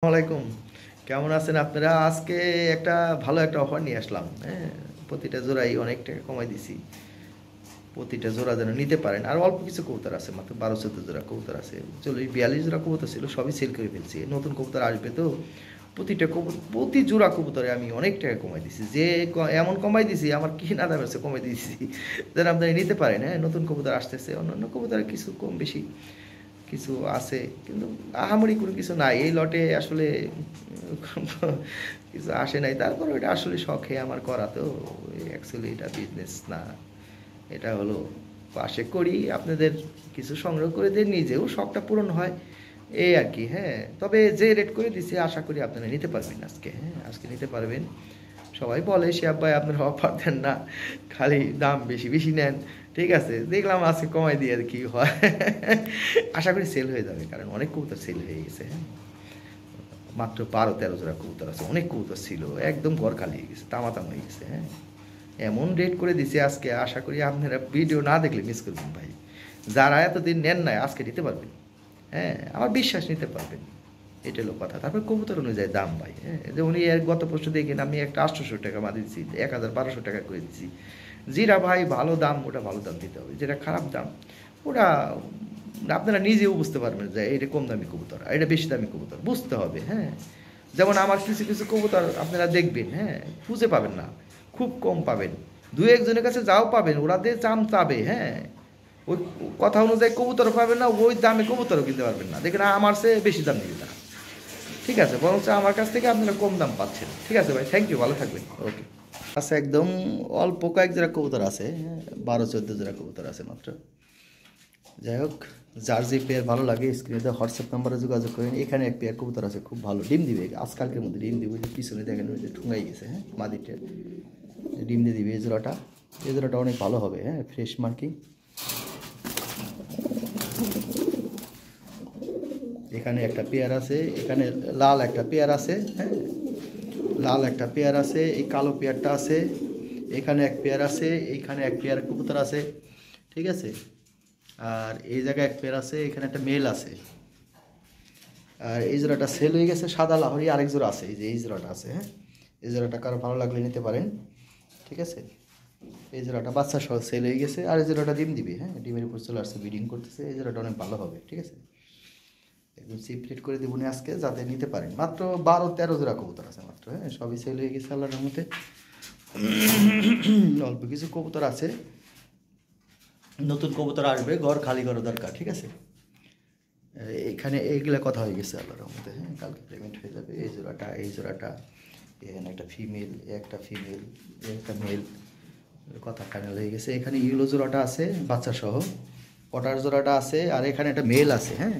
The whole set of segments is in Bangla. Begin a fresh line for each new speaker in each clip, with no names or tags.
আসসালামাইকুম। কেমন আছেন আপনারা? আজকে একটা ভালো একটা অফার নিয়ে আসলাম। হ্যাঁ, প্রতিটা জোড়াই অনেক টাকা কমাই দিছি। প্রতিটা জোড়া যেন নিতে পারেন। আর অল্প কিছু কবুতর আছে, মাত্র 12-14 জোড়া কবুতর আছে। চলো, 42 জোড়া কবুতর ছিল, সবই সেল করে ফেলছি। নতুন কবুতর আসবে তো, প্রতিটা কবুতর, প্রতি জোড়া কবুতরে আমি অনেক টাকা কমাই দিছি। যে এমন কমাই দিছি, আমার কি না দাম আছে কমাই দিয়েছি যেন আপনারা নিতে পারেন। হ্যাঁ, নতুন কবুতর আসতেছে, অন্যান্য কবুতরে কিছু কম বেশি কিছু আছে, কিন্তু আহামরি কোনো কিছু নাই এই লটে আসলে। কিছু আসে নাই, তারপর এটা আসলে শখে আমার করা তো। অ্যাকচুয়ালি এটা বিজনেস না, এটা হলো পাশে করি, আপনাদের কিছু সংগ্রহ করে দিয়ে নিজেও শখটা পূরণ হয়, এই আর কি। হ্যাঁ, তবে যে রেট করে দিছি আশা করি আপনারা নিতে পারবেন আজকে। হ্যাঁ, আজকে নিতে পারবেন। সবাই বলে শিহাব ভাই আপনারা অফার দেন না, খালি দাম বেশি বেশি নেন। ঠিক আছে, দেখলাম আজকে কমাই দিয়ে আর কি হয়। আশা করি সেল হয়ে যাবে, কারণ অনেক কবুতর সেল হয়ে গেছে। হ্যাঁ, মাত্র 12-13 জোড়া কবুতর আছে, অনেক কবুতর ছিল, একদম ঘর খালি হয়ে গেছে, তামাতাম হয়ে গেছে। হ্যাঁ, এমন রেট করে দিছে আজকে, আশা করি আপনারা ভিডিও না দেখলে মিস করবেন ভাই। যারা এতদিন নেন নাই আজকে নিতে পারবেন। হ্যাঁ, আমার বিশ্বাস নিতে পারবেন, এটা হলো কথা। তারপর কবুতর অনুযায়ী দাম ভাই। হ্যাঁ, যে উনি গত পরশু দেখেন আমি একটা 800 টাকা মা দিচ্ছি, 1200 টাকা করে দিচ্ছি। যেটা ভাই ভালো দাম ওটা ভালো দাম দিতে হবে, যেটা খারাপ দাম ওটা আপনারা নিজেও বুঝতে পারবেন যে এটা কম দামি কবুতর আর এটা বেশি দামি কবুতর, বুঝতে হবে। হ্যাঁ, যেমন আমার কিছু কিছু কবুতর আপনারা দেখবেন, হ্যাঁ, খুঁজে পাবেন না, খুব কম পাবেন। দু একজনের কাছে যাও পাবেন, ওরা দিয়ে চাম চাবে। হ্যাঁ, ওই কথা অনুযায়ী কবুতরও পাবেন না, ওই দামে কবুতরও কিনতে পারবেন না, দেখেন আমার চেয়ে বেশি দাম নিবে তারা। ঠিক আছে, বরঞ্চ আমার কাছ থেকে আপনারা কম দাম পাচ্ছেন। ঠিক আছে ভাই, থ্যাংক ইউ, ভালো থাকবেন। ওকে। আচ্ছা, একদম অল্প কয়েক জোড়া কবুতর আছে, 12-14 জোড়া কবুতর আছে মাত্র। যাই হোক, যার যে পেয়ার ভালো লাগে স্ক্রিনে হোয়াটসঅ্যাপ নাম্বারে যোগাযোগ করেন। এখানে এক পেয়ার কবুতর আছে, খুব ভালো ডিম দিবে আজকালকের মধ্যে, ডিম দিবে। পিছনে দেখেন ওই যে ঠুঙ্গাই গেছে। হ্যাঁ, মাদিটা ডিম দিয়ে দিবে। এই জোড়াটা অনেক ভালো হবে। হ্যাঁ, ফ্রেশ মার্কিং। এখানে একটা পেয়ার আছে, এখানে লাল একটা পেয়ার আছে। হ্যাঁ, লাল একটা পেয়ার আছে, এই কালো পেয়ারটা আছে, এখানে এক পেয়ার আছে, এইখানে এক পেয়ার কবুতর আছে। ঠিক আছে, আর এই জায়গায় এক পেয়ার আছে, এখানে একটা মেল আছে। আর এই জোড়াটা সেল হয়ে গেছে, সাদা লাহরি আরেক জোড়া আছে, এই যে এই জোড়াটা আছে। হ্যাঁ, এই জোড়াটা কারো ভালো লাগলে নিতে পারেন। ঠিক আছে, এই জোড়াটা বাচ্চা সহ সেল হয়ে গেছে, আর এই জোড়াটা ডিম দিবে। হ্যাঁ, ডিমের উপর চলে আসছে, ব্রিডিং করতেছে। এই জোড়াটা অনেক ভালো হবে। ঠিক আছে, একদম সিপ্রেট করে দেবো আজকে, যাতে নিতে পারেন। মাত্র 12-13 জোড়া কবুতর আছে মাত্র। হ্যাঁ, সবই সেল হয়ে গেছে আল্লাহর রহমতে। অল্প কিছু কবুতর আছে, নতুন কবুতর আসবে, ঘর খালি করা দরকার। ঠিক আছে, এখানে এইগুলা কথা হয়ে গেছে আল্লাহর রহমতে। হ্যাঁ, কালকে পেমেন্ট হয়ে যাবে। এই জোড়াটা, এই জোড়াটা, এখানে একটা ফিমেল, একটা ফিমেল, একটা মেল, কথা ফাইনাল হয়ে গেছে। এখানে ইউলো জোড়াটা আছে বাচ্চা সহ, পটার জোড়াটা আছে, আর এখানে একটা মেল আছে। হ্যাঁ,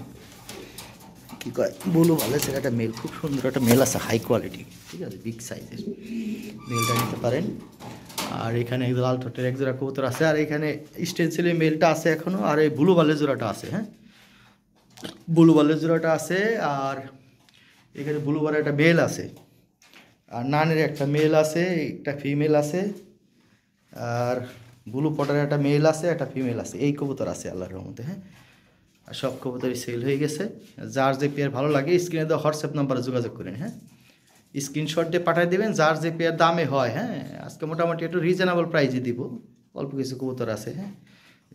কী কয় বলু ভালো, সেটা একটা মেল, খুব সুন্দর একটা মেল আছে, হাই কোয়ালিটি। ঠিক আছে, বিগ সাইজের মেলটা নিতে পারেন। আর এখানে লাল ঠোঁটের এক জোড়া কবুতর আছে, আর এখানে স্টেনসিলের মেলটা আছে এখনও, আর এই ব্লু বালের জোড়াটা আছে। হ্যাঁ, ব্লু বালের জোড়াটা আছে, আর এখানে ব্লু বালের একটা মেল আছে, আর নানের একটা মেল আছে, একটা ফিমেল আছে, আর ব্লু পটারের একটা মেল আছে, একটা ফিমেল আছে। এই কবুতর আছে আল্লাহর রহমতে। হ্যাঁ, আর সব কবুতরই সেল হয়ে গেছে। যার যে পেয়ার ভালো লাগে স্ক্রিনে দেওয়া হোয়াটসঅ্যাপ নাম্বারে যোগাযোগ করেন। হ্যাঁ, স্ক্রিনশট দিয়ে পাঠিয়ে দেবেন, যার যে পেয়ার দামে হয়। হ্যাঁ, আজকে মোটামুটি একটু রিজনেবল প্রাইসে দিব, অল্প কিছু কবুতর আছে। হ্যাঁ,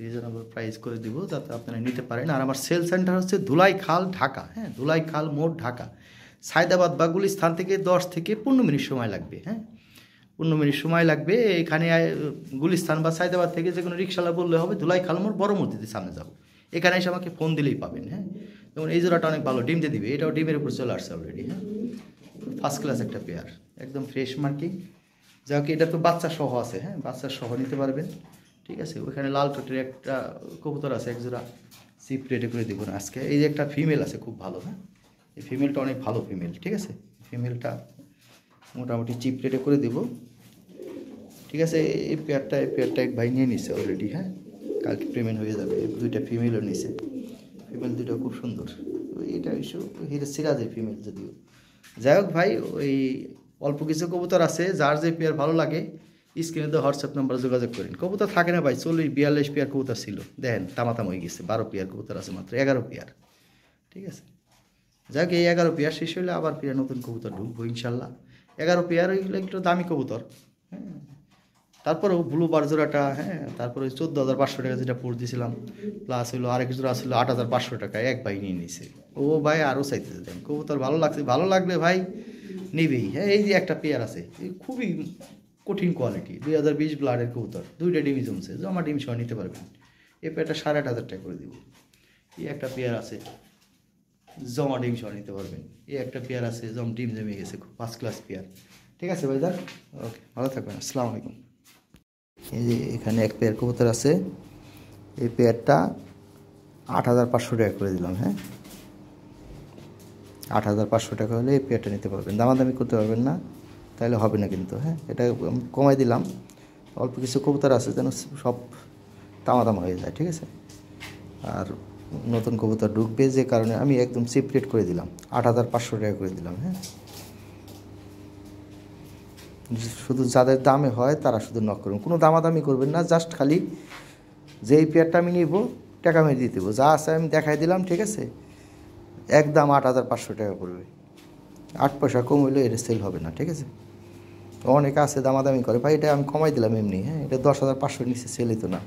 রিজনেবল প্রাইস করে দিব, যাতে আপনারা নিতে পারেন। আর আমার সেল সেন্টার হচ্ছে ধুলাইখাল, ঢাকা। হ্যাঁ, ধুলাইখাল মোড়, ঢাকা। সায়দাবাদ বা গুলিস্থান থেকে 10 থেকে 15 মিনিট সময় লাগবে। হ্যাঁ, 15 মিনিট সময় লাগবে। এখানে গুলিস্থান বা সায়দাবাদ থেকে যে কোনো রিক্সাওয়ালা বললে হবে ধুলাইখাল মোড়, বড় মসজিদের সামনে যাবো। এখানে এসে আমাকে ফোন দিলেই পাবেন। হ্যাঁ, যেমন এই জোড়াটা অনেক ভালো ডিম দিয়ে দিবে, এটাও ডিমের উপর চলে আসছে অলরেডি। হ্যাঁ, ফার্স্ট ক্লাস একটা পেয়ার, একদম ফ্রেশ মার্কিং। যা হোক, এটা তো বাচ্চা সহ আছে। হ্যাঁ, বাচ্চা সহ নিতে পারবেন। ঠিক আছে, ওইখানে লাল টোটের একটা কবুতর আছে, এক জোড়া সিপ রেডি করে দেবো না আজকে। এই যে একটা ফিমেল আছে খুব ভালো। হ্যাঁ, এই ফিমেলটা অনেক ভালো ফিমেল। ঠিক আছে, ফিমেলটা মোটামুটি চিপ রেটে করে দেবো। ঠিক আছে, এই পেয়ারটা এক ভাই নিয়ে নিছে অলরেডি। হ্যাঁ, কালকে পেমেন্ট হয়ে যাবে। দুইটা ফিমেলও নিছে, ফিমেল দুটো খুব সুন্দর। এটা ইস্যু হিরে সিরাজের ফিমেল যদিও। যাই হোক ভাই, ওই অল্প কিছু কবুতর আছে, যার যে পেয়ার ভালো লাগে স্ক্রিনে তো হোয়াটসঅ্যাপ নাম্বারে যোগাযোগ করেন। কবুতর থাকে না ভাই, 40-42 পেয়ার কবুতর ছিল, দেখেন তামাতাম হয়ে গেছে। 12 পেয়ার কবুতর আছে মাত্র, 11 পেয়ার। ঠিক আছে, যাক এই 11 পেয়ার শেষ হলে আবার পেয়ার নতুন কবুতর ঢুকবো ইনশাল্লাহ। 11 পেয়ার ওইগুলো একটু দামি কবুতর, হ্যাঁ। তারপরে ব্লু বার জোড়াটা, হ্যাঁ, তারপরে 14,500 টাকা যেটা পড়ে দিয়েছিলাম, প্লাস হলো আরেক জোড়া ছিল 8,500 টাকা, এক ভাই নিয়ে নিছে। ও ভাই আরও চাইতে দেন কবুতর, ভালো লাগছে, ভালো লাগলে ভাই নিবেই, হ্যাঁ। এই যে একটা পেয়ার আছে, এই খুবই কঠিন কোয়ালিটি, 2020 ব্লাডের কবুতর, 2টা ডিম জমছে, জমা ডিম সহ নিতে পারবেন। এই পেয়ারটা 8,500 টাকা করে দিব। এই একটা পেয়ার আছে, জমা ডিম সহ নিতে পারবেন। এই একটা পেয়ার আছে, ডিম জমে গেছে, খুব ফার্স্ট ক্লাস পেয়ার। ঠিক আছে ভাই, যাক, ওকে, ভালো থাকবেন, আসসালামু আলাইকুম। এই যে এখানে এক পেয়ার কবুতর আছে, এই পেয়ারটা 8,500 টাকা করে দিলাম, হ্যাঁ। 8,500 টাকা হলে এই পেয়ারটা নিতে পারবেন, দামাদামি করতে পারবেন না, তাহলে হবে না কিন্তু, হ্যাঁ। এটা কমাই দিলাম, অল্প কিছু কবুতর আছে যেন সব দামাদাম হয়ে যায়, ঠিক আছে। আর নতুন কবুতর ঢুকবে যে কারণে আমি একদম চিপ রেট করে দিলাম, 8,500 টাকা করে দিলাম, হ্যাঁ। শুধু যাদের দামে হয় তারা শুধু নক করবেন, কোনো দামাদামি করবেন না, জাস্ট খালি যেই পেয়ারটা আমি নিব টাকা মেরে দিয়ে দেবো, যা আছে আমি দেখাই দিলাম, ঠিক আছে। একদম 8,500 টাকা পড়বে, 8 পয়সা কম হইলে এটা সেল হবে না, ঠিক আছে। অনেকে আছে দামাদামি করে, ভাই এটা আমি কমাই দিলাম এমনি, হ্যাঁ। এটা 10,500 নিচে সেল হতো না।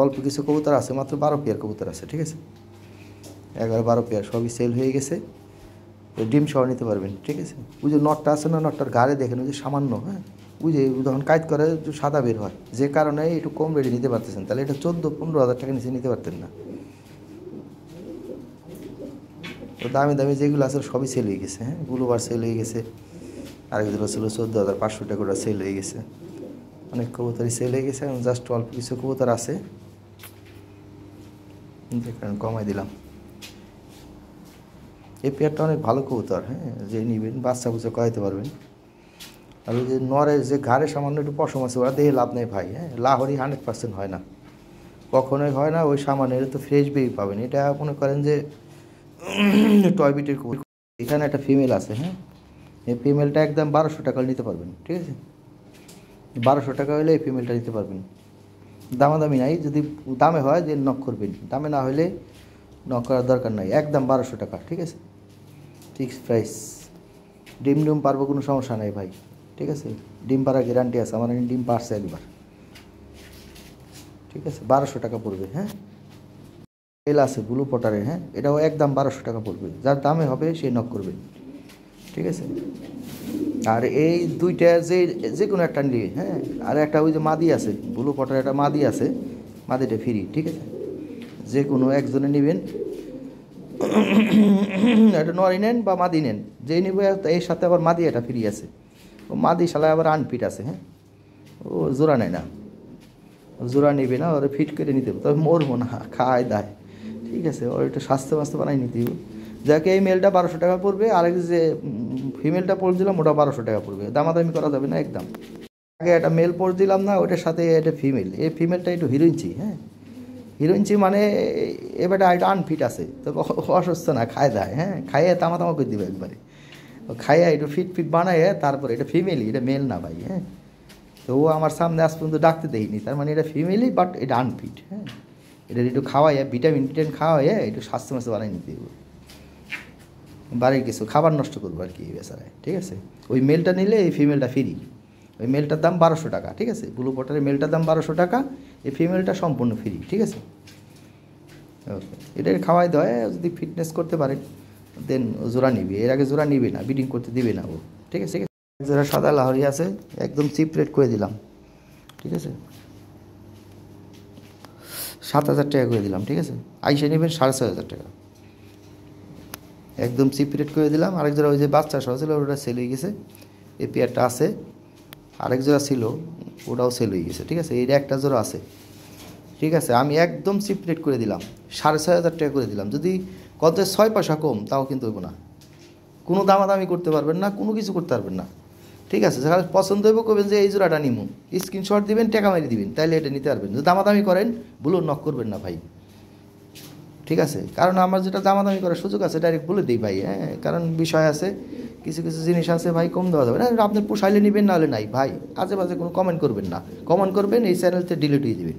অল্প কিছু কবুতর আছে, মাত্র 12 পেয়ার কবুতর আছে, ঠিক আছে। 11-12 পেয়ার সবই সেল হয়ে গেছে, ডিম সহ নিতে পারবেন, ঠিক আছে। ওই যে নটটা আছে না, নটটার গাড়ে দেখেন ওই যে সামান্য, হ্যাঁ, ওই যে যখন কাজ করে একটু সাদা বের হয়, যে কারণে একটু কম রেটে নিতে পারতেছেন, তাহলে এটা 14-15 হাজার টাকা নিচে নিতে পারতেন না। তো দামি দামি যেগুলো আছে সবই সেল হয়ে গেছে, হ্যাঁ। ব্লুবার সেল হয়ে গেছে, আরেকগুলো ছিল 14,500 টাকা করে সেল হয়ে গেছে, অনেক কবুতরই সেল হয়ে গেছে। এখন জাস্ট অল্প কিছু কবুতর আছে, যে কারণে কমাই দিলাম। এই পেয়ারটা অনেক ভালো কবুতর, হ্যাঁ, যে নিবেন বাচ্চা বুচ্চা করাইতে পারবেন। আর ওই যে নরের যে ঘাড়ে সামান্য একটু পশম আছে, ওরা দেখে লাভ নেই ভাই, হ্যাঁ। লাহোরি 100% হয় না, কখনোই হয় না। ওই সামানের তো ফ্রেশ বেবি পাবেন, এটা মনে করেন যে টয় বিটের কবুতর। এখানে একটা ফিমেল আছে, হ্যাঁ, এই ফিমেলটা একদম 1200 টাকা নিতে পারবেন, ঠিক আছে। 1200 টাকা হলে এই ফিমেলটা নিতে পারবেন, দামাদামি নাই। যদি দামে হয় যে নক করবেন, দামে না হলে নক করার দরকার নাই, একদম 1200 টাকা, ঠিক আছে, ফিক্স প্রাইস। ডিম পারবো, কোনো সমস্যা নাই ভাই, ঠিক আছে। ডিম পাড়ার গ্যারান্টি আছে, আমার ডিম পারছে একবার, ঠিক আছে। 1200 টাকা পড়বে, হ্যাঁ। তেল আছে ব্লু পটারের, হ্যাঁ, এটাও একদম 1200 টাকা পড়বে, যার দামে হবে সে নক করবে, ঠিক আছে। আর এই দুইটা যে কোনো একটা নিয়ে, হ্যাঁ। আর একটা ওই যে মাদি আছে ব্লু পটারের, একটা মাদি আছে, মাদিটা ফ্রি, ঠিক আছে। যে কোনো একজনে নেবেন, একটা নরি নেন বা মাদি নেন, যেই নেবে এর সাথে আবার মাদি একটা ফ্রি আছে। ও মাদি শালায় আবার আনফিট আছে, হ্যাঁ, ও জোড়া নেয় না, জোড়া নেবে না, ওরা ফিট করে নিতে হবে, তবে মরবো না, খায় দায়, ঠিক আছে। ওর একটু স্বাস্থ্য বানাই নিতে হবে। যাকে এই মেলটা 1200 টাকা পড়বে, আরেক যে ফিমেলটা পড়ে দিলাম ওটা 1200 টাকা পড়বে, দামাদামি করা যাবে না একদম। আগে একটা মেল পড়ে দিলাম না, ওটার সাথে এটা ফিমেল, এই ফিমেলটা একটু হিরোইনচি, হ্যাঁ, হিরোইনচি মানে এবারটা এটা আনফিট আছে, তো অসুস্থ না, খায় দায়, হ্যাঁ, খাইয়ে তামা করে দিবে একবারে, খাইয়ে একটু ফিট বানায়, তারপরে এটা ফিমেলই, এটা মেল না ভাই, হ্যাঁ। তো ও আমার সামনে আজ পর্যন্ত ডাকতে দেয়নি, তার মানে এটা ফিমেলই, বাট এটা আনফিট, হ্যাঁ। এটা একটু খাওয়াইয়া ভিটামিন খাওয়াইয়া একটু স্বাস্থ্য মাস্ত বানাই নিতে হবে, বাড়ির কিছু খাবার নষ্ট করবো আর কি বেচারায়, ঠিক আছে। ওই মেলটা নিলে এই ফিমেলটা ফ্রি, ওই মেলটার দাম 1200 টাকা, ঠিক আছে। ব্লু পটারের মেলটার দাম 1200 টাকা, এই ফিমেলটা সম্পূর্ণ ফ্রি, ঠিক আছে। ওকে, এটা খাওয়াই দেওয়া, যদি ফিটনেস করতে পারে দেন জোড়া নিবে, এর আগে জোড়া নিবে না, বিডিং করতে দিবে না ও, ঠিক আছে। জোড়া সাদা লাহোরি আছে, একদম চিপ রেট করে দিলাম, ঠিক আছে। 7,000 টাকা করে দিলাম, ঠিক আছে। আইসে নেবেন 6,500 টাকা, একদম চিপ রেট করে দিলাম। আরেক জোড়া ওই যে বাচ্চা সহ ছিল ওটা সেল হয়ে গেছে, এই পেয়ারটা আছে, আরেক জোড়া ছিল ওটাও সেল হয়ে গেছে, ঠিক আছে। এইটা একটা জোড়া আছে, ঠিক আছে। আমি একদম চিপ রেট করে দিলাম, 6,500 টাকা করে দিলাম। যদি কত 6 পয়সা কম তাও কিন্তু হইব না, কোনো দামাদামি করতে পারবেন না, কোনো কিছু করতে পারবেন না, ঠিক আছে। যারা পছন্দ হইব করবেন যে এই জোড়াটা নিমু, স্ক্রিনশট দিবেন, টাকা মারি দিবেন, তাইলে এটা নিতে পারবেন। যদি দামাদামি করেন বলুন, নক করবেন না ভাই, ঠিক আছে। কারণ আমার যেটা দামাদামি করার সুযোগ আছে ডাইরেক্ট বলে দিই ভাই, হ্যাঁ। কারণ বিষয় আছে, কিছু কিছু জিনিস আছে ভাই, কম দেওয়া যাবে না। আপনি পোষাইলে নেবেন, না হলে নাই ভাই, আজে বাজে কোনো কমেন্ট করবেন না, কমেন্ট করবেন এই চ্যানেলতে ডিলিট হয়ে দেবেন,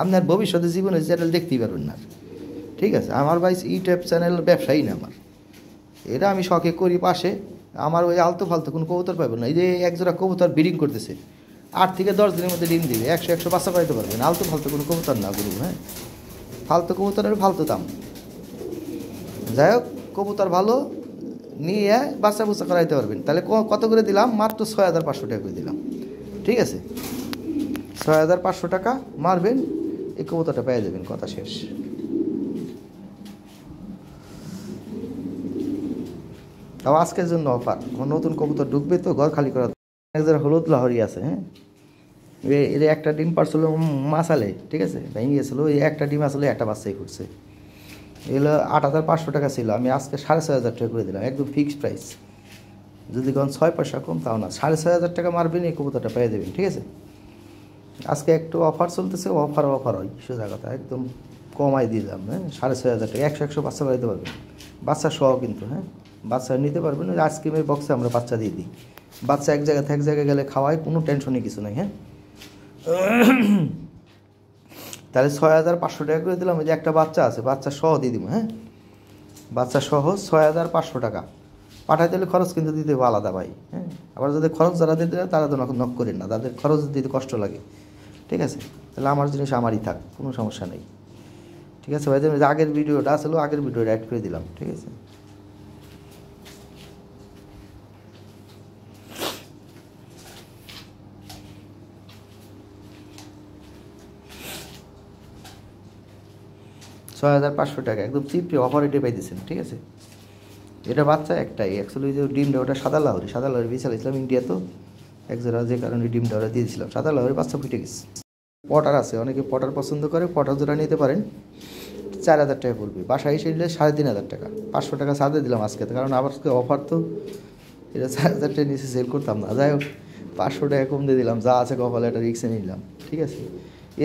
আপনার ভবিষ্যতে জীবনে চ্যানেল দেখতেই পারবেন না, ঠিক আছে। আমার ভাই ইউটিউব চ্যানেল ব্যবসায়ী না আমার, এটা আমি শখে করি পাশে, আমার ওই আলতু ফালতু কোনো কবুতর পাবেন না। এই যে একজোড়া কবুতর ব্রিডিং করতেছে, 8 থেকে 10 দিনের মধ্যে ডিম দিবে, 100 বাচ্চা করাইতে পারবেন। আলতু ফালতু কোনো কবুতর না গুলো, হ্যাঁ, ফালতু কবুতরের ফালতু দাম। যাই হোক, কবুতর ভালো নিয়ে বাচ্চা বুচ্চা করাইতে পারবেন। তাহলে কত করে দিলাম? মাত্র 6500 টাকা করে দিলাম, ঠিক আছে? 6500 টাকা মারবেন, এই কবুতরটা পেয়ে যাবেন, কথা শেষ। তাও আজকের জন্য অফার। আমার নতুন কবুতর ঢুকবে তো, ঘর খালি করা। একজন হলুদ লাহরি আছে, হ্যাঁ, এর একটা ডিম পারছিল মাসালে, ঠিক আছে, ভেঙে গেছিলো। এই একটা ডিম আসলে একটা বাচ্চাই ফুটছে। এগুলো 8500 টাকা ছিল, আমি আজকে 6500 টাকা করে দিলাম, একদম ফিক্সড প্রাইস। যদি কোন 6 পয়সা কম তাও না, 6500 টাকা মারবেন, এই কবুতরটা পেয়ে দেবেন, ঠিক আছে? আজকে একটু অফার চলতেছে, অফার হয়, সোজা কথা, একদম কমাই দিলাম, হ্যাঁ, 6500 টাকা। 100 বাচ্চা বাড়াইতে পারবেন, বাচ্চা সহ কিন্তু, হ্যাঁ, বাচ্চা নিতে পারবেন। ওই আইসক্রিমের বক্সে আমরা বাচ্চা দিয়ে দিই, বাচ্চা এক জায়গা থেকে এক জায়গায় গেলে খাওয়াই, কোনো টেনশনই কিছু নাই, হ্যাঁ। তাহলে 6500 টাকা করে দিলাম। ওই যে একটা বাচ্চা আছে, বাচ্চা সহ দিয়ে দিব, হ্যাঁ, বাচ্চা সহ 6500 টাকা পাঠাই দিলে খরচ কিন্তু দিতে হবে আলাদা ভাই, হ্যাঁ। আবার যদি খরচ যারা দিতে তারা তো নক করেন না, তাদের খরচ দিতে কষ্ট লাগে, ঠিক আছে? তাহলে আমার জিনিস আমারই থাক, কোনো সমস্যা নেই, ঠিক আছে ভাই? যে আগের ভিডিওটা আসলে আগের ভিডিওটা অ্যাড করে দিলাম, ঠিক আছে? $6500 একদম চিপ অফার রেটে পাইতেছেন, ঠিক আছে? এটা বাচ্চা একটাই, অ্যাকচুয়ালি যে ডিমটা ওটা সাদা লাহরি বেচালাইছিলাম ইন্ডিয়া, তো একজোড়া যে কারণে ডিমটা ওরা দিয়েছিলাম, সাদা লাহরি বাচ্চা ফুটে গেছে। পটার আছে, অনেকে পটার পছন্দ করে, পটার জোড়া নিতে পারেন, 4000 টাকা পড়বে। বাসায় এসে নিলে 3500 টাকা, 500 টাকা সাদে দিলাম আজকে, কারণ আজকে অফার তো, এটা 4000 টাকা নিচে সেল করতাম না। যাই হোক, 500 টাকা কম দিয়ে দিলাম, যা আছে কপালে একটা রিক্সে নিলাম, ঠিক আছে?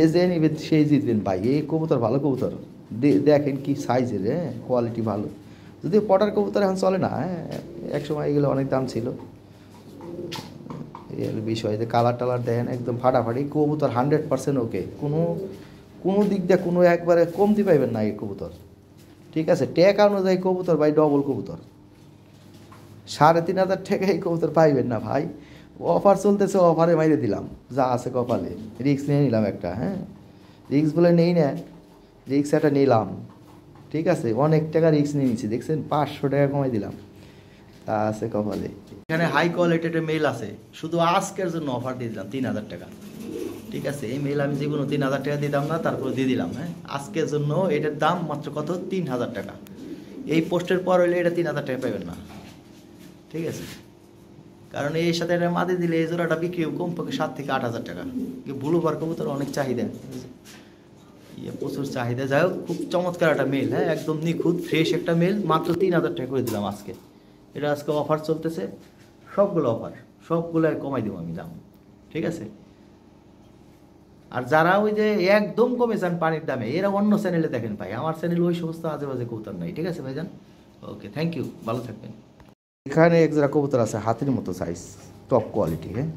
এ যে নিবেন সেই জিতবেন ভাই। এই কবুতর ভালো কবুতর, দেখেন কি সাইজের, হ্যাঁ, কোয়ালিটি ভালো। যদিও পটার কবুতর এখন চলে না, হ্যাঁ, একসময় এগুলো অনেক দাম ছিল। এই বিষয় যে কালার টালার দেখেন একদম ফাটাফাটি কবুতর, 100% ওকে, কোনো দিক দিয়ে কোনো একবারে কমতি পাইবেন না এই কবুতর, ঠিক আছে? টাকা অনুযায়ী কবুতর ভাই ডবল কবুতর, 3500 টাকা এই কবুতর পাইবেন না ভাই। অফার চলতেছে, অফারে মাইরে দিলাম, যা আছে কপালে। রিক্স নিয়ে নিলাম একটা, হ্যাঁ, রিক্স বলে নেই না, রিক্স একটা নিলাম, ঠিক আছে? অনেক টাকা রিক্স নিয়ে নিচ্ছি, দেখছেন? 500 টাকা কমাই দিলাম, তা আছে কপালে। এখানে হাই কোয়ালিটির মেল আছে, শুধু আজকের জন্য অফার দিয়ে দিলাম 3000 টাকা, ঠিক আছে? এই মেল আমি যেগুলো 3000 টাকা দিতাম না, তারপরে দিয়ে দিলাম, হ্যাঁ, আজকের জন্য। এটার দাম মাত্র কত? 3000 টাকা। এই পোস্টের পর হইলে এটা 3000 টাকা পাবেন না, ঠিক আছে? কারণ এর সাথে এটা মাদি দিলে এই জোড়াটা বিক্রি কমপক্ষে 7 থেকে 8000 টাকা। ব্লু বার কবুতর অনেক চাহিদা, প্রচুর চাহিদা। যাই হোক, খুব চমৎকার একটা মেল, হ্যাঁ, একদম নিখুঁত ফ্রেশ একটা মেল, মাত্র 3000 টাকা করে দিলাম আজকে। এটা আজকে অফার চলতেছে, সবগুলো অফার, সবগুলো কমাই দেবো আমি দাম, ঠিক আছে? আর যারা ওই যে একদম কমে যান পানির দামে, এরা অন্য চ্যানেলে দেখেন ভাই, আমার চ্যানেলে ওই সমস্ত আজে বাজে কবুতর নাই, ঠিক আছে ভাইজান? ওকে, থ্যাংক ইউ, ভালো থাকবেন। এখানে এক জোড়া কবুতর আছে, হাতির মতো সাইজ, টপ কোয়ালিটি, হ্যাঁ,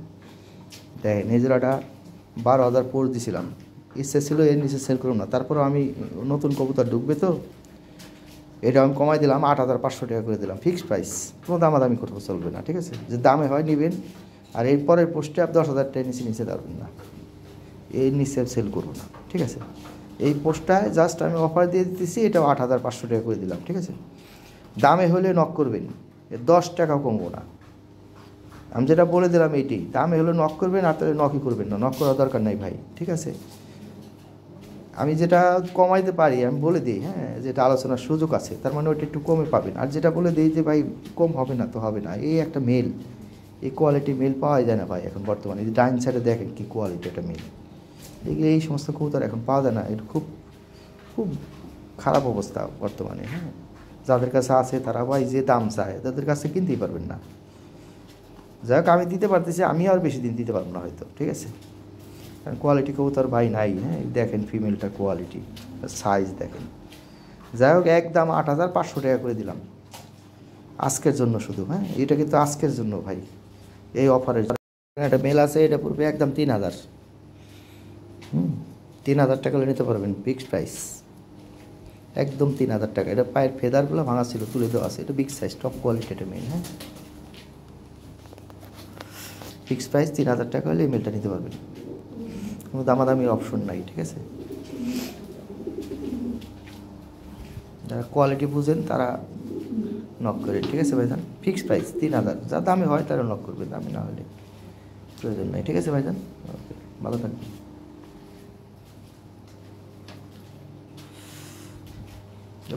দেখেন এই জোড়াটা 12,000 পোস্ট দিছিলাম, ইচ্ছে ছিল এর নিচে সেল করুন না, তারপরে আমি নতুন কবুতর ঢুকবে তো এটা আমি কমাই দিলাম, 8500 টাকা করে দিলাম, ফিক্সড প্রাইস, কোনো দামাদামি করতে চলবে না, ঠিক আছে? যে দামে হয় নেবেন। আর এর পরের পোস্টে আপনি 10,000 টাকা নিচে পারবেন না, এর নিচে সেল করবো না, ঠিক আছে? এই পোস্টটায় জাস্ট আমি অফার দিয়ে দিতেছি, এটাও 8500 টাকা করে দিলাম, ঠিক আছে? দামে হলে নক করবেন, 10 টাকাও কমবো না, আমি যেটা বলে দিলাম এইটি, দামে হলে নক করবেন, আর তাহলে নকই করবেন না, নক করার দরকার নাই ভাই, ঠিক আছে? আমি যেটা কমাইতে পারি আমি বলে দিই, হ্যাঁ, যেটা আলোচনার সুযোগ আছে, তার মানে ওইটা একটু কমে পাবেন। আর যেটা বলে দিই যে ভাই কম হবে না, তো হবে না। এই একটা মেল, এই কোয়ালিটি মেল পাওয়া যায় না ভাই এখন বর্তমানে। এই ডাইন সাইডে দেখেন কি কোয়ালিটি একটা মেল, এই সমস্ত কবুতর এখন পাওয়া যায় না, এটা খুব খুব খারাপ অবস্থা বর্তমানে, হ্যাঁ। যাদের কাছে আছে তারা ভাই যে দাম চায় তাদের কাছে কিনতেই পারবেন না। যাই হোক, আমি দিতে পারতেছি, আমি আর বেশি দিন দিতে পারবো না হয়তো, ঠিক আছে? কারণ কোয়ালিটি কবুতর ভাই নাই, হ্যাঁ, দেখেন ফিমেলটা কোয়ালিটি, সাইজ দেখেন। যাই হোক, একদম 8500 টাকা করে দিলাম আজকের জন্য শুধু, হ্যাঁ, এটা কিন্তু আজকের জন্য ভাই, এই অফারের। একটা মেল আছে, এটা পড়বে একদম 3000, 3000 টাকা নিতে পারবেন, ফিক্সড প্রাইস, একদম 3000 টাকা। এটা পায়ের ফেদারগুলো ভাঙা ছিল, তুলে দেওয়া আছে। এটা বিগ সাইজ, টপ কোয়ালিটি, এটা মেন। হ্যাঁ, ফিক্স প্রাইস 3000 টাকা হলে এই মেলটা নিতে পারবেন, কোনো দামাদামির অপশন নাই। ঠিক আছে, যারা কোয়ালিটি বুঝেন তারা নক করে। ঠিক আছে ভাইজান, ফিক্স প্রাইস 3000, যা দামি হয় তারা নক করবে, দামি না হলে প্রয়োজন নাই। ঠিক আছে ভাইজান, ওকে, ভালো থাকবেন।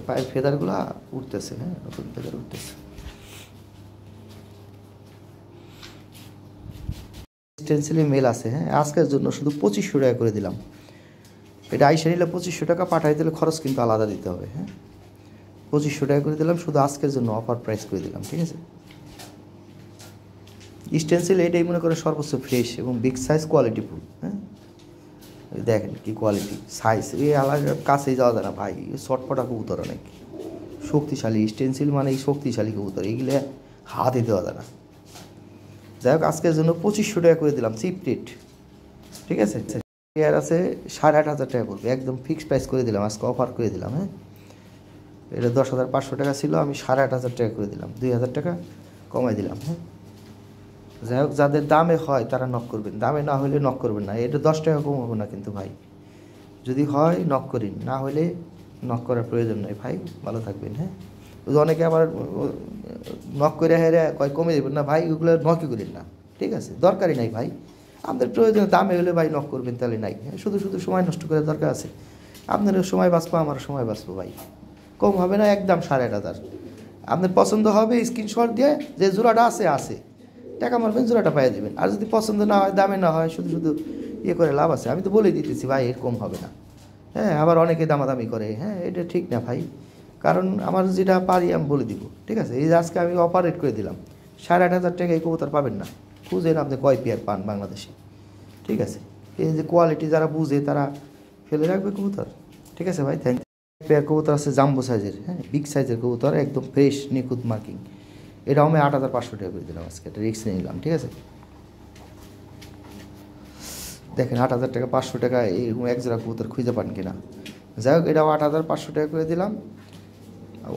পায়ের ফেদারগুলো উঠতেছে, হ্যাঁ, নতুন ফেদার উঠতেছে। স্টেন্সিলি মেল আছে, হ্যাঁ, আজকের জন্য শুধু 2500 টাকা করে দিলাম। এটা আইসা নিলে 2500 টাকা, পাঠাই দিলে খরচ কিন্তু আলাদা দিতে হবে। হ্যাঁ, 2500 টাকা করে দিলাম, শুধু আজকের জন্য অফার প্রাইস করে দিলাম। ঠিক আছে, স্টেন্সিল এটাই মনে করে সর্বোচ্চ ফ্রেশ এবং বিগ সাইজ, কোয়ালিটি ফুল। হ্যাঁ, দেখেন কি কোয়ালিটি, সাইজ, এই আলাদা কাছেই যাওয়া যায় না ভাই। শর্টপটা কবুতর অনেক শক্তিশালী, স্টেন্সিল মানে এই শক্তিশালী কবুতর, এইগুলো হাতে দেওয়া যায় না। যাই হোক, আজকের জন্য 2500 টাকা করে দিলাম, চিপ রেট। ঠিক আছে, পেয়ার আছে 8500 টাকা পড়বে, একদম ফিক্সড প্রাইস করে দিলাম, আজকে অফার করে দিলাম। হ্যাঁ, এটা 10,500 টাকা ছিল, আমি 8500 টাকা করে দিলাম, 2000 টাকা কমাই দিলাম। হ্যাঁ, যাই হোক, যাদের দামে হয় তারা নক করবেন, দামে না হলে নক করবেন না। এটা 10 টাকা কম হবে না কিন্তু ভাই, যদি হয় নক করিন, না হলে নক করার প্রয়োজন নেই ভাই। ভালো থাকবেন। হ্যাঁ, অনেকে আবার নক করে হেরে কয় কমে দেবেন না ভাই, ওগুলো নকই করেন না। ঠিক আছে, দরকারই নাই ভাই, আমাদের প্রয়োজন দামে হলে ভাই নক করবেন, তাহলে নাই। হ্যাঁ, শুধু শুধু সময় নষ্ট করার দরকার আছে? আপনারও সময় বাঁচবো, আমারও সময় বাঁচবো ভাই। কম হবে না, একদম 8500। আপনার পছন্দ হবে স্ক্রিনশট দিয়ে, যে জোড়াটা আছে টাকা মারবেন, জোড়াটা পাইয়ে দেবেন। আর যদি পছন্দ না হয়, দামে না হয়, শুধু শুধু ইয়ে করে লাভ আছে? আমি তো বলে দিতেছি ভাই, এর কম হবে না। হ্যাঁ, আবার অনেকে দামাদামি করে, হ্যাঁ, এটা ঠিক না ভাই, কারণ আমার যেটা পারি আমি বলে দিব। ঠিক আছে, এই যে আজকে আমি অফার রেট করে দিলাম, 8500 টাকা এই কবুতর পাবেন না। খুঁজেন আপনি কয় পেয়ার পান বাংলাদেশে। ঠিক আছে, এই যে কোয়ালিটি যারা বুঝে তারা ফেলে রাখবে কবুতর। ঠিক আছে ভাই, থ্যাংক ইউ। পেয়ার কবুতর আছে জাম্বো সাইজের, হ্যাঁ, বিগ সাইজের কবুতর, একদম ফ্রেশ, নিখুঁত মার্কিং। এটাও আমি 8500 টাকা করে দিলাম আজকে, এটা রিক্স নিয়ে নিলাম। ঠিক আছে, দেখেন 8000 টাকা, 500 টাকা এরকম এক জোড়া কবুতর খুঁজে পান কিনা। যাই হোক, এটাও 8500 টাকা করে দিলাম।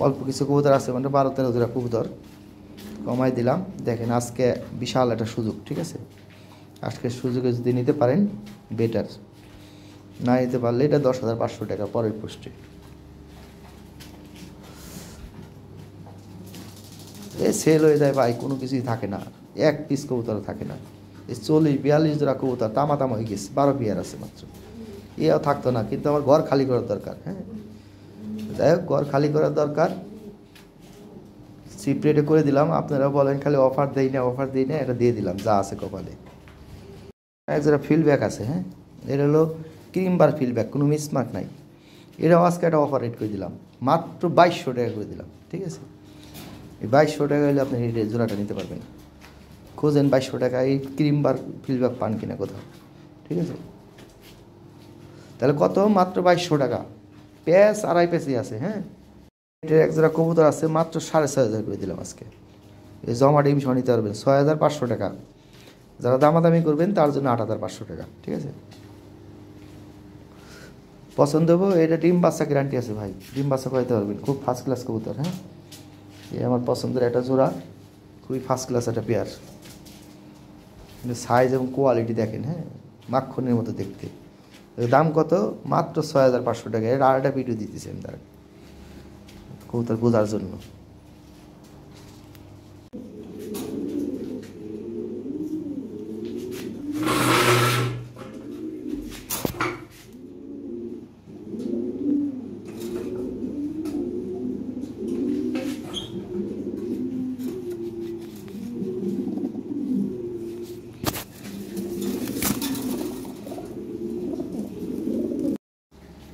অল্প কিছু কবুতর আছে, মানে 12-13 জোড়া কবুতর কমাই দিলাম। দেখেন আজকে বিশাল একটা সুযোগ। ঠিক আছে, আজকের সুযোগে যদি নিতে পারেন বেটার, না নিতে পারলে এটা 10,500 টাকা পরের পোস্টে। এ সেল হয়ে যায় ভাই, কোনো কিছুই থাকে না, এক পিস কবুতর থাকে না। এই 40-42 জোড়া কবুতর তামা হয়ে গেছে, 12 পেয়ার আছে মাত্র। এও থাকতো না, কিন্তু আমার ঘর খালি করার দরকার। হ্যাঁ, যাই হোক, ঘর খালি করার দরকার, চিপ রেটে করে দিলাম। আপনারা বলেন খালি অফার দেই না, এটা দিয়ে দিলাম, যা আছে কপালে। এক যারা ফিডব্যাক আছে, হ্যাঁ, এটা হলো ক্রিমবার ফিডব্যাক, কোনো মিসমার্ক নাই। এটাও আজকে একটা অফার রেট করে দিলাম, মাত্র 2200 টাকা করে দিলাম। ঠিক আছে, এই 2200 টাকা হলে আপনি এই জোড়াটা নিতে পারবেন। খোঁজেন 2200 টাকা এই ক্রিমবার ফিডব্যাক পান কিনা কোথাও। ঠিক আছে, তাহলে কত? মাত্র 2200 টাকা, প্যাঁচ 2.5 প্যাঁচই আছে। হ্যাঁ, এটার এক জোড়া কবুতর আছে, মাত্র 6500 করে দিলাম আজকে। এই জমা ডিম সহ নিতে পারবেন 6500 টাকা। যারা দামাদামি করবেন তার জন্য 8500 টাকা। ঠিক আছে, পছন্দ হবো। এটা ডিম বাচ্চা গ্যারান্টি আছে ভাই, ডিম বাচ্চা করাইতে পারবেন, খুব ফার্স্ট ক্লাস কবুতর। হ্যাঁ, এই আমার পছন্দের একটা জোড়া, খুবই ফার্স্ট ক্লাস একটা পেয়ার। সাইজ এবং কোয়ালিটি দেখেন, হ্যাঁ, মাখনের মতো দেখতে। দাম কত? মাত্র 6500 টাকা। এর আর একটা ভিডিও দিতেছি আমি তার কবুতর বোঝার জন্য।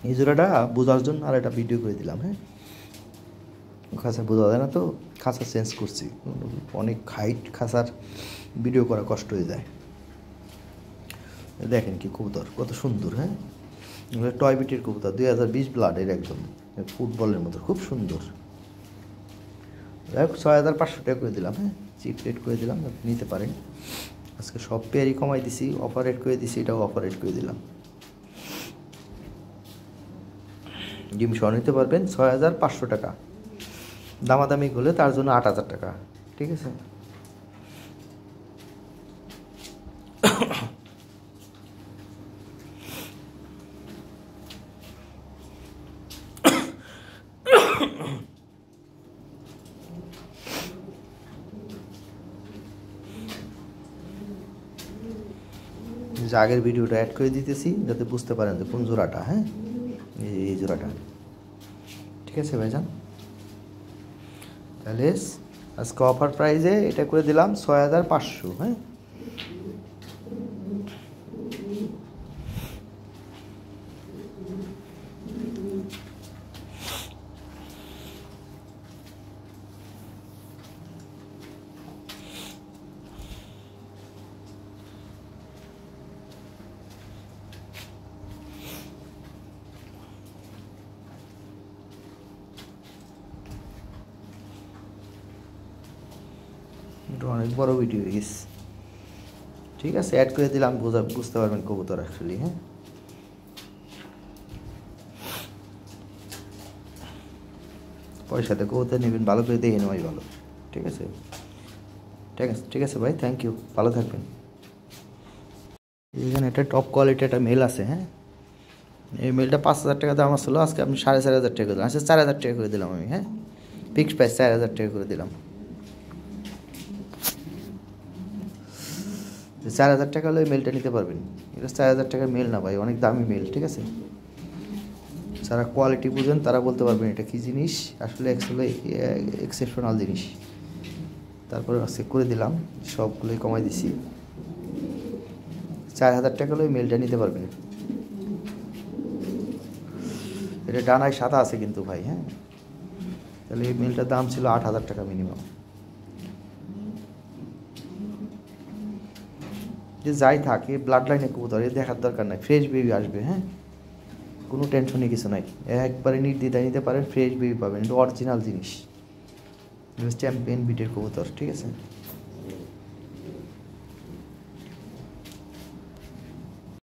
এই জোড়াটা বোঝার জন্য আর একটা ভিডিও করে দিলাম। হ্যাঁ, খাঁচা বোঝা যায় না তো, খাঁচা চেঞ্জ করছি, অনেক হাইট খাঁচার ভিডিও করা কষ্ট হয়ে যায়। দেখেন কি কবুতর, কত সুন্দর। হ্যাঁ, টয় বিটের কবুতর, 2020 ব্লাডের, একদম ফুটবলের মতো, খুব সুন্দর। যাই হোক, 6500 টাকা করে দিলাম। হ্যাঁ, চিপ রেট করে দিলাম, আপনি নিতে পারেন। আজকে সব পেয়ারই কমাই দিছি, অফার রেট করে দিছি, এটাও অফার রেট করে দিলাম। ডিম সহ নিতে পারবেন 6,500 টাকা। দামাদামি করলে তার জন্য 8,000 টাকা, ঠিক আছে। যে আগের ভিডিওটা অ্যাড করে দিতেছি যাতে বুঝতে পারেন যে কোন জোড়াটা, হ্যাঁ এই জোড়াটা, ঠিক আছে ভাইজান। তাহলে আজকে অফার প্রাইজে এটা করে দিলাম 6,500, হ্যাঁ। এটা অনেক বড় ভিডিও হয়ে গেছে, ঠিক আছে। অ্যাড করে দিলাম, বুঝতে পারবেন কবুতর অ্যাকচুয়ালি, হ্যাঁ। পয়সাতে কবুতর নেবেন, ভালো করে দেখে নেওয়াই ভালো, ঠিক আছে। ঠিক আছে ভাই, থ্যাংক ইউ, ভালো থাকবেন। এখানে একটা টপ কোয়ালিটি একটা মেল আছে, হ্যাঁ। এই মেলটা 5,000 টাকা দাম আসলো, আজকে আপনি 4,500 টাকা করে দিলাম, আচ্ছা 4,000 টাকা করে দিলাম আমি, হ্যাঁ। ফিক্সড প্রাইস 4,000 টাকা করে দিলাম। 4,000 টাকা হলে মেলটা নিতে পারবেন। এটা 4,000 টাকার মেল না ভাই, অনেক দামি মেল, ঠিক আছে। যারা কোয়ালিটি বুঝেন তারা বলতে পারবেন এটা কী জিনিস, আসলে এক্সেপশনাল জিনিস। তারপরে আজকে করে দিলাম, সবগুলোই কমাই দিছি। 4,000 টাকা হলে মেলটা নিতে পারবেন। এটা ডানায় সাদা আছে কিন্তু ভাই, হ্যাঁ। তাহলে এই মেলটার দাম ছিল 8,000 টাকা মিনিমাম। যে যাই থাকে ব্লাড লাইনে কবুতর, এ দেখার দরকার নাই, ফ্রেশ বেবি আসবে, হ্যাঁ। কোনো টেনশনই কিছু নাই, একবারে নির্দ্বিধায় নিতে পারেন, ফ্রেশ বেবি পাবেন। এটা অরিজিনাল জিনিস, চ্যাম্পিয়ন বিটের কবুতর, ঠিক আছে।